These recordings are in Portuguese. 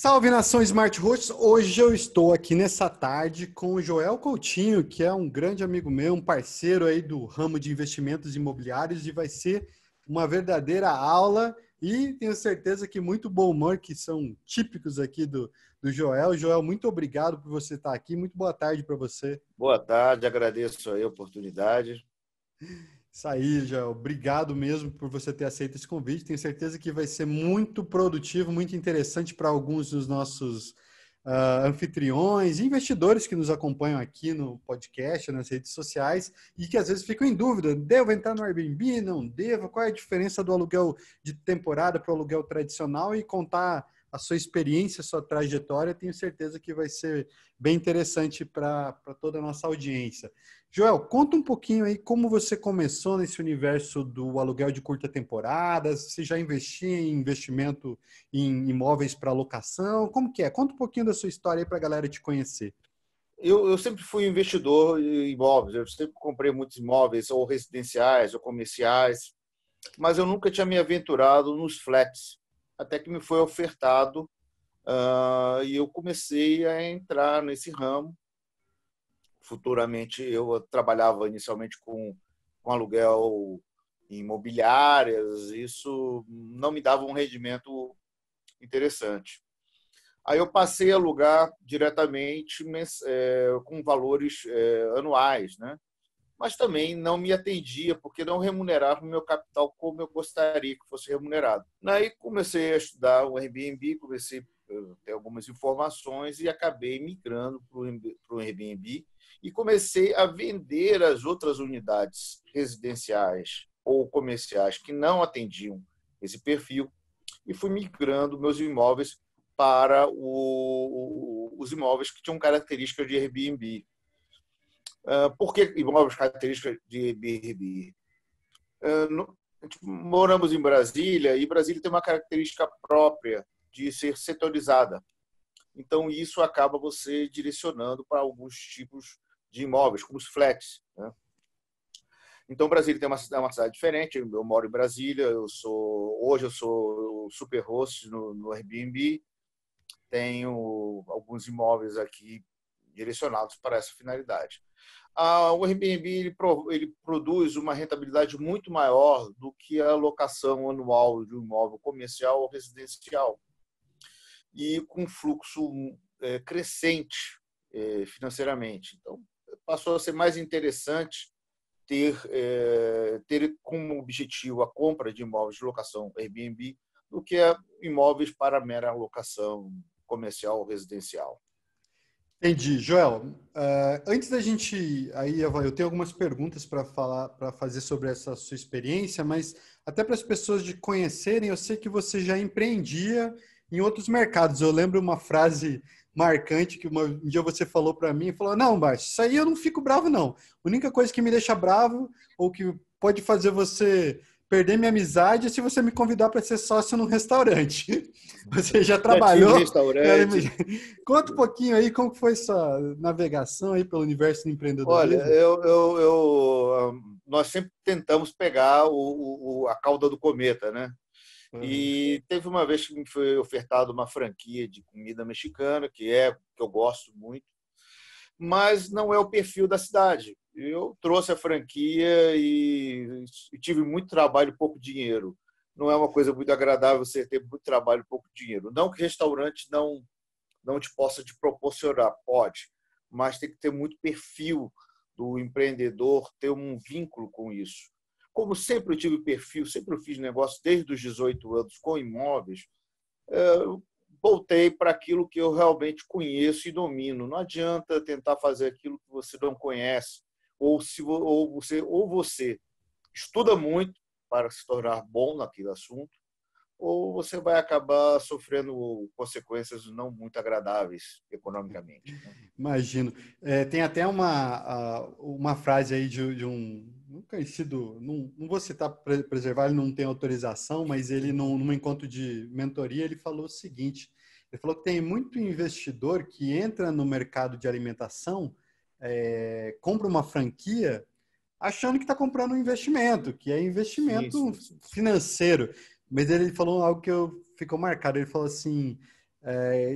Salve, nação Smart Hosts! Hoje eu estou aqui nessa tarde com o Joel Coutinho, que é um grande amigo meu, um parceiro aí do ramo de investimentos imobiliários, e vai ser uma verdadeira aula e tenho certeza que muito bom humor, que são típicos aqui do Joel. Joel, muito obrigado por você estar aqui, muito boa tarde para você. Boa tarde, agradeço aí a oportunidade. Isso aí, Joel. Obrigado mesmo por você ter aceito esse convite. Tenho certeza que vai ser muito produtivo, muito interessante para alguns dos nossos anfitriões e investidores que nos acompanham aqui no podcast, nas redes sociais, e que às vezes ficam em dúvida: devo entrar no Airbnb? Não devo? Qual é a diferença do aluguel de temporada para o aluguel tradicional? E contar a sua experiência, a sua trajetória, tenho certeza que vai ser bem interessante para toda a nossa audiência. Joel, conta um pouquinho aí como você começou nesse universo do aluguel de curta temporada, você já investia em investimento em imóveis para locação, como que é? Conta um pouquinho da sua história aí para a galera te conhecer. Eu sempre fui investidor em imóveis, eu sempre comprei muitos imóveis, ou residenciais, ou comerciais, mas eu nunca tinha me aventurado nos flats, até que me foi ofertado e eu comecei a entrar nesse ramo. Futuramente, eu trabalhava inicialmente com aluguel em imobiliárias, isso não me dava um rendimento interessante. Aí eu passei a alugar diretamente com valores anuais, né? Mas também não me atendia, porque não remunerava o meu capital como eu gostaria que fosse remunerado. Aí comecei a estudar o Airbnb, comecei a ter algumas informações e acabei migrando para o Airbnb e comecei a vender as outras unidades residenciais ou comerciais que não atendiam esse perfil e fui migrando meus imóveis para os imóveis que tinham características de Airbnb. Por que imóveis características de Airbnb? Moramos em Brasília e Brasília tem uma característica própria de ser setorizada. Então, isso acaba você direcionando para alguns tipos de imóveis, como os flats, né? Então, Brasília tem uma cidade diferente. Eu moro em Brasília, hoje eu sou super host no Airbnb. Tenho alguns imóveis aqui direcionados para essa finalidade. O Airbnb ele produz uma rentabilidade muito maior do que a locação anual de um imóvel comercial ou residencial, e com fluxo crescente financeiramente. Então, passou a ser mais interessante ter como objetivo a compra de imóveis de locação Airbnb do que imóveis para mera locação comercial ou residencial. Entendi. Joel, antes da gente aí, eu tenho algumas perguntas para fazer sobre essa sua experiência, mas até para as pessoas de conhecerem, eu sei que você já empreendia em outros mercados. Eu lembro uma frase marcante que um dia você falou para mim, falou: "Não, Baixo, isso aí eu não fico bravo não. A única coisa que me deixa bravo ou que pode fazer você perder minha amizade é se você me convidar para ser sócio num restaurante." Você já Já tive trabalhou? restaurante. Conta um pouquinho aí como foi sua navegação aí pelo universo do Olha, empreendedorismo. nós sempre tentamos pegar a cauda do cometa, né? Uhum. E teve uma vez que me foi ofertado uma franquia de comida mexicana, que eu gosto muito, mas não é o perfil da cidade. Eu trouxe a franquia e tive muito trabalho e pouco dinheiro. Não é uma coisa muito agradável você ter muito trabalho e pouco dinheiro. Não que restaurante não te possa te proporcionar, pode, mas tem que ter muito perfil do empreendedor, ter um vínculo com isso. Como sempre eu tive perfil, sempre eu fiz negócio desde os 18 anos com imóveis, eu voltei para aquilo que eu realmente conheço e domino. Não adianta tentar fazer aquilo que você não conhece, ou você estuda muito para se tornar bom naquele assunto, ou você vai acabar sofrendo consequências não muito agradáveis economicamente, né? Imagino. Tem até uma frase aí de um conhecido, não vou citar para preservar, ele não tem autorização, mas ele, num encontro de mentoria, ele falou o seguinte: ele falou que tem muito investidor que entra no mercado de alimentação, compra uma franquia, achando que está comprando um investimento, que é investimento Sim. financeiro. Mas ele falou algo que ficou marcado. Ele falou assim: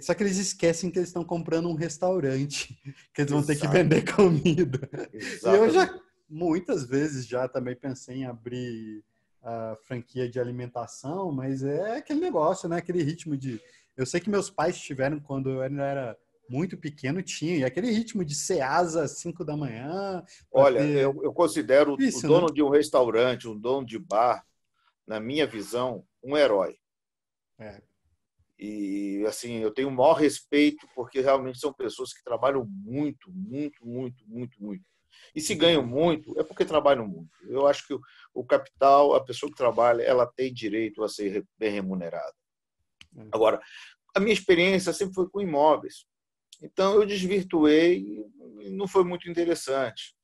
Só que eles esquecem que eles estão comprando um restaurante, que eles vão ter que Exato, vender comida. E eu exatamente. já, muitas vezes, já também pensei em abrir a franquia de alimentação, mas é aquele negócio, né? Aquele ritmo de... Eu sei que meus pais tiveram quando eu ainda era muito pequeno, tinha, e aquele ritmo de ceasa às 5 da manhã, para Olha, ter... eu considero o Difícil, né? dono de um restaurante, um dono de bar, na minha visão, um herói. É. E assim, eu tenho o maior respeito porque realmente são pessoas que trabalham muito, muito, muito, muito, muito. E se ganham muito, é porque trabalham muito. Eu acho que o capital, a pessoa que trabalha, ela tem direito a ser bem remunerada. Agora, a minha experiência sempre foi com imóveis. Então, eu desvirtuei e não foi muito interessante.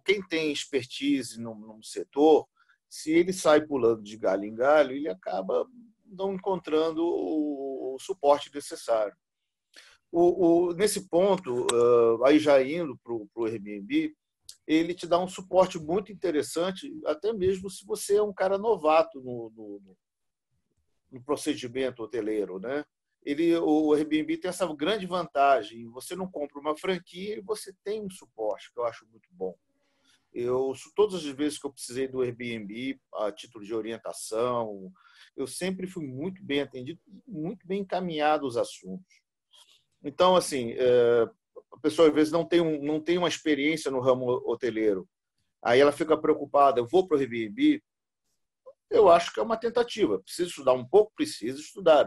Quem tem expertise num setor, se ele sai pulando de galho em galho, ele acaba não encontrando o suporte necessário. Nesse ponto, aí já indo para o Airbnb, ele te dá um suporte muito interessante, até mesmo se você é um cara novato no procedimento hoteleiro, né? O Airbnb tem essa grande vantagem. Você não compra uma franquia e você tem um suporte, que eu acho muito bom. Todas as vezes que eu precisei do Airbnb, a título de orientação, eu sempre fui muito bem atendido, muito bem encaminhado os assuntos. Então, assim, a pessoa às vezes não tem uma experiência no ramo hoteleiro. Aí ela fica preocupada, eu vou para o Airbnb, eu acho que é uma tentativa. Precisa estudar um pouco? Precisa estudar.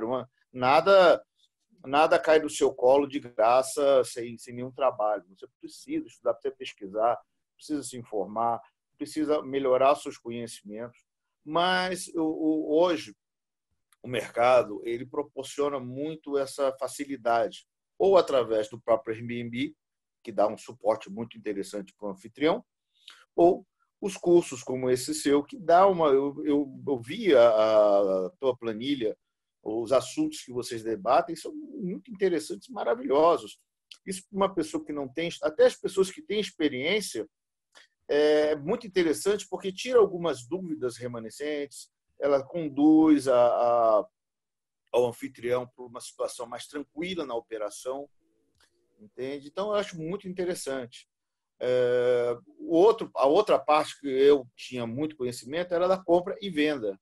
Nada cai do seu colo de graça, sem nenhum trabalho. Você precisa estudar, precisa pesquisar, precisa se informar, precisa melhorar seus conhecimentos. Mas hoje o mercado ele proporciona muito essa facilidade, ou através do próprio Airbnb, que dá um suporte muito interessante para o anfitrião, ou os cursos como esse seu, que dá uma... Eu vi a tua planilha, os assuntos que vocês debatem são muito interessantes e maravilhosos. Isso para uma pessoa que não tem, até as pessoas que têm experiência, é muito interessante porque tira algumas dúvidas remanescentes, ela conduz ao anfitrião para uma situação mais tranquila na operação, entende? Então, eu acho muito interessante. A outra parte que eu tinha muito conhecimento era da compra e venda.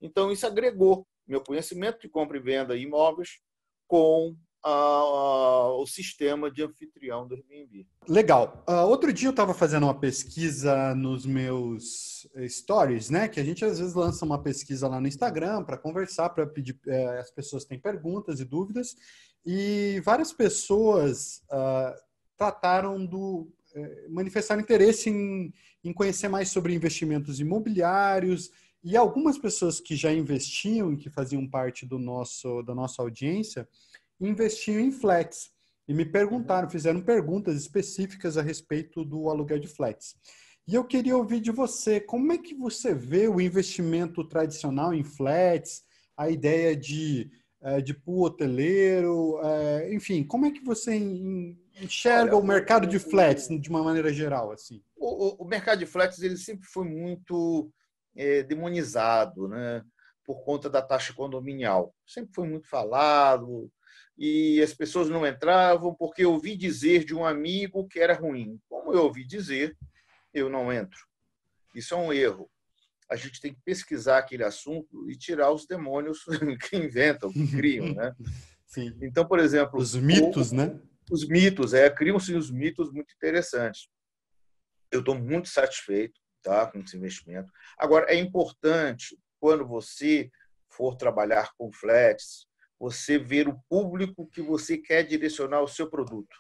Então, isso agregou meu conhecimento de compra e venda de imóveis com o sistema de anfitrião do Airbnb. Legal. Outro dia eu estava fazendo uma pesquisa nos meus stories, né? Que a gente às vezes lança uma pesquisa lá no Instagram para conversar, para pedir. As pessoas têm perguntas e dúvidas, e várias pessoas trataram manifestaram interesse em conhecer mais sobre investimentos imobiliários, e algumas pessoas que já investiam, que faziam parte da nossa audiência, investiam em flats. E me perguntaram, fizeram perguntas específicas a respeito do aluguel de flats. E eu queria ouvir de você, como é que você vê o investimento tradicional em flats, a ideia de pool hoteleiro, enfim, como é que você enxerga Olha, o mercado de flats de uma maneira geral, assim? o mercado de flats ele sempre foi muito demonizado, né? Por conta da taxa condominial. Sempre foi muito falado e as pessoas não entravam porque eu ouvi dizer de um amigo que era ruim. Como eu ouvi dizer, eu não entro. Isso é um erro. A gente tem que pesquisar aquele assunto e tirar os demônios que inventam, que criam, né? Sim. Então, por exemplo, Os mitos, né? os mitos, criam-se os mitos muito interessantes. Eu estou muito satisfeito, tá, com esse investimento. Agora, é importante, quando você for trabalhar com flats, você ver o público que você quer direcionar o seu produto.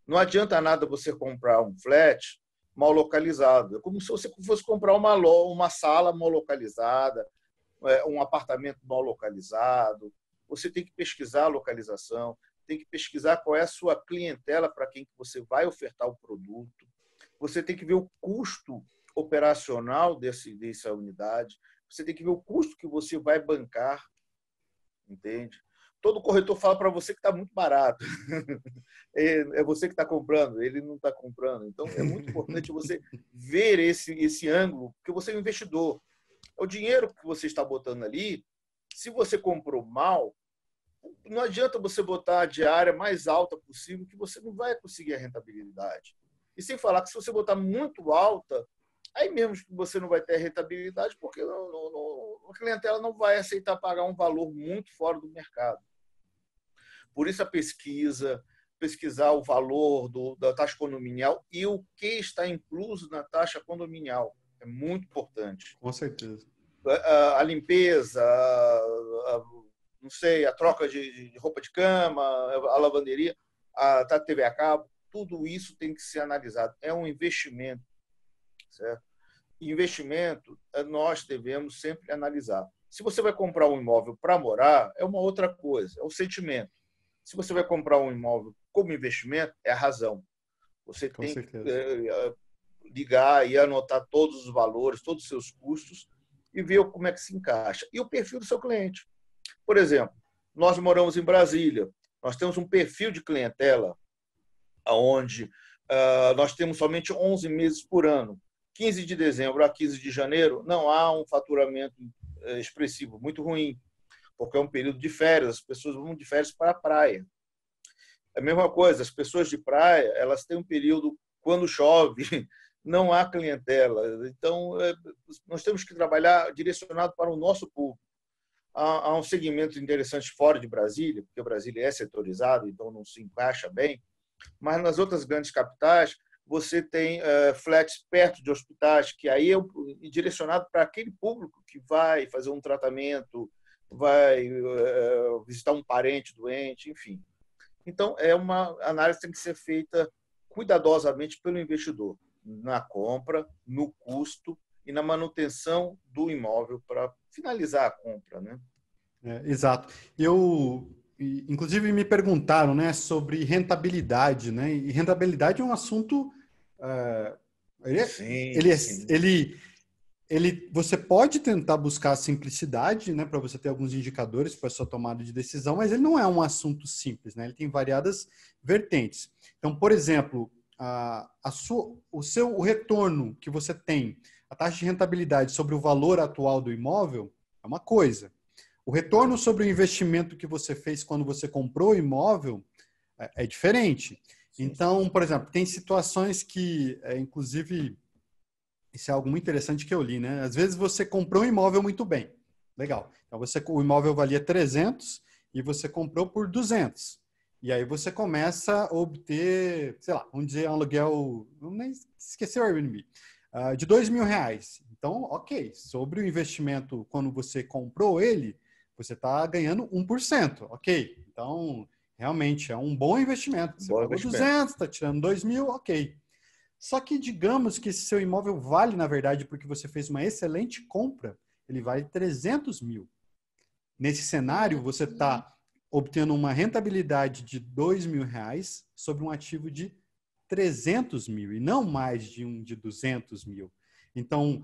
Não adianta nada você comprar um flat mal localizado. É como se você fosse comprar uma sala mal localizada, um apartamento mal localizado. Você tem que pesquisar a localização, tem que pesquisar qual é a sua clientela para quem você vai ofertar o produto. Você tem que ver o custo operacional dessa unidade. Você tem que ver o custo que você vai bancar, entende? Todo corretor fala para você que está muito barato. É você que está comprando, ele não está comprando. Então, é muito importante você ver esse ângulo, porque você é um investidor. O dinheiro que você está botando ali, se você comprou mal, Não adianta você botar a diária mais alta possível, que você não vai conseguir a rentabilidade. E sem falar que se você botar muito alta, aí mesmo que você não vai ter rentabilidade, porque a clientela não vai aceitar pagar um valor muito fora do mercado. Por isso a pesquisar o valor da taxa condominial e o que está incluso na taxa condominial. É muito importante. Com certeza. A limpeza, não sei, a troca de roupa de cama, a lavanderia, a TV a cabo, tudo isso tem que ser analisado. É um investimento, certo? Investimento, nós devemos sempre analisar. Se você vai comprar um imóvel para morar, é uma outra coisa, é o sentimento. Se você vai comprar um imóvel como investimento, é a razão. Você tem que ligar e anotar todos os valores, todos os seus custos e ver como é que se encaixa. E o perfil do seu cliente. Por exemplo, nós moramos em Brasília, nós temos um perfil de clientela onde nós temos somente 11 meses por ano. 15 de dezembro a 15 de janeiro não há um faturamento expressivo, muito ruim, porque é um período de férias, as pessoas vão de férias para a praia. É a mesma coisa, as pessoas de praia, elas têm um período, quando chove, não há clientela. Então, nós temos que trabalhar direcionado para o nosso público. Há um segmento interessante fora de Brasília, porque Brasília é setorizado, então não se encaixa bem, mas nas outras grandes capitais, você tem flats perto de hospitais, que aí é direcionado para aquele público que vai fazer um tratamento, vai visitar um parente doente, enfim. Então, é uma análise que tem que ser feita cuidadosamente pelo investidor, na compra, no custo e na manutenção do imóvel para finalizar a compra, né? Exato. Inclusive, me perguntaram, né, sobre rentabilidade, né? E rentabilidade é um assunto... você pode tentar buscar a simplicidade, né, para você ter alguns indicadores para a sua tomada de decisão, mas ele não é um assunto simples, né? Ele tem variadas vertentes. Então, por exemplo, o retorno que você tem, a taxa de rentabilidade sobre o valor atual do imóvel é uma coisa. O retorno sobre o investimento que você fez quando você comprou o imóvel é diferente. Então, por exemplo, tem situações que, inclusive, isso é algo muito interessante que eu li, né? Às vezes você comprou um imóvel muito bem. Legal. Então, o imóvel valia 300 e você comprou por 200. E aí você começa a obter, sei lá, vamos dizer, um aluguel, vamos nem esquecer o Airbnb, de R$2.000. Então, ok, sobre o investimento, quando você comprou ele, você está ganhando 1%. Ok, então, realmente é um bom investimento. Você pagou 200, está tirando 2.000, ok. Só que digamos que esse seu imóvel vale, na verdade, porque você fez uma excelente compra, ele vale 300 mil. Nesse cenário, você está obtendo uma rentabilidade de R$2.000 sobre um ativo de 300 mil e não mais de 200 mil. Então,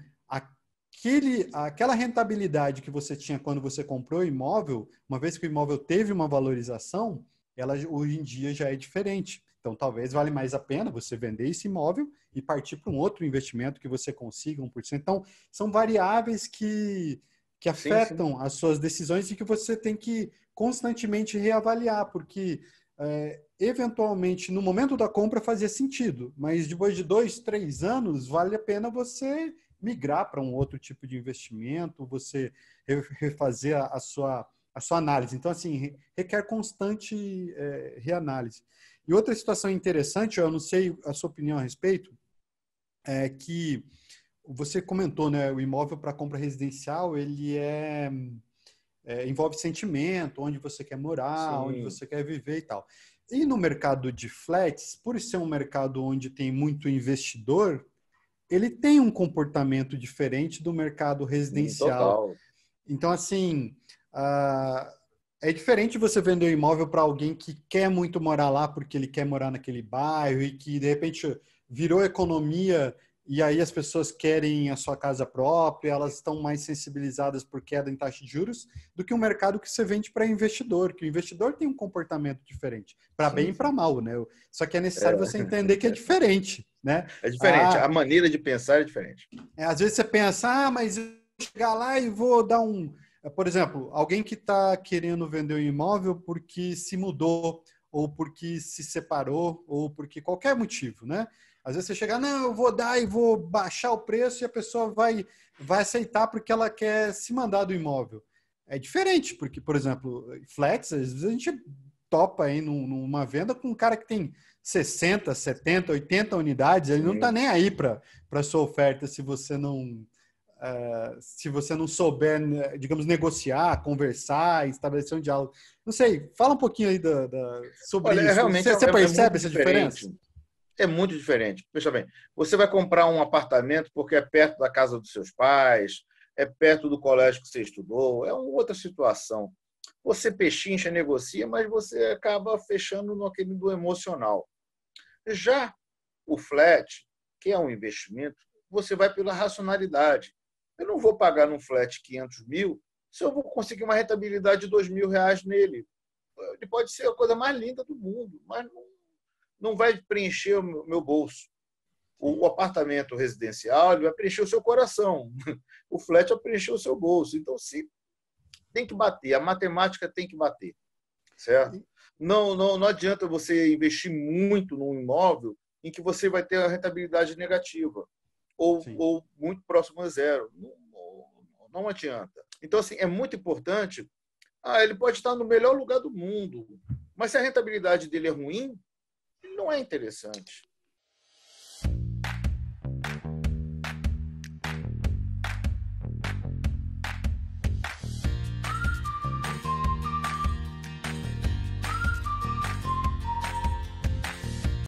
aquela rentabilidade que você tinha quando você comprou o imóvel, uma vez que o imóvel teve uma valorização, ela hoje em dia já é diferente. Então, talvez vale mais a pena você vender esse imóvel e partir para um outro investimento que você consiga 1%. Então, são variáveis que afetam as suas decisões e que você tem que constantemente reavaliar, porque eventualmente no momento da compra fazia sentido, mas depois de 2, 3 anos vale a pena você migrar para um outro tipo de investimento, você refazer a sua análise. Então, assim, requer constante reanálise. E outra situação interessante, eu não sei a sua opinião a respeito, é que você comentou, né, o imóvel para compra residencial, ele envolve sentimento, onde você quer morar, onde você quer viver e tal. E no mercado de flats, por ser um mercado onde tem muito investidor, ele tem um comportamento diferente do mercado residencial. Total. Então, assim, é diferente você vender um imóvel para alguém que quer muito morar lá porque ele quer morar naquele bairro e que, de repente, virou economia e aí as pessoas querem a sua casa própria, elas estão mais sensibilizadas por queda em taxa de juros, do que um mercado que você vende para investidor, que o investidor tem um comportamento diferente, para bem e para mal, né? Só que é necessário você entender que é diferente, né? É diferente, a maneira de pensar é diferente. Às vezes você pensa, mas eu vou chegar lá e vou dar Por exemplo, alguém que está querendo vender um imóvel porque se mudou, ou porque se separou, ou porque qualquer motivo, né? Às vezes você chega, não, eu vou dar e vou baixar o preço e a pessoa vai aceitar porque ela quer se mandar do imóvel. É diferente, porque, por exemplo, flats, às vezes a gente topa aí numa venda com um cara que tem 60, 70, 80 unidades, ele não está nem aí para a sua oferta se você não souber, digamos, negociar, conversar, estabelecer um diálogo. Não sei, fala um pouquinho aí sobre Olha, isso. realmente Você é percebe muito essa diferença? diferente. É muito diferente. Veja bem, você vai comprar um apartamento porque é perto da casa dos seus pais, é perto do colégio que você estudou, é uma outra situação. Você pechincha, negocia, mas você acaba fechando no aquele do emocional. Já o flat, que é um investimento, você vai pela racionalidade. Eu não vou pagar num flat 500 mil se eu vou conseguir uma rentabilidade de R$ 2.000 nele. Ele pode ser a coisa mais linda do mundo, mas não vai preencher o meu bolso. O apartamento residencial ele vai preencher o seu coração. O flat vai preencher o seu bolso. Então, se tem que bater, a matemática tem que bater, certo? Não adianta você investir muito num imóvel em que você vai ter a rentabilidade negativa ou muito próximo a zero. Não adianta. Então, assim, é muito importante. Ele pode estar no melhor lugar do mundo, mas se a rentabilidade dele é ruim, ele não é interessante.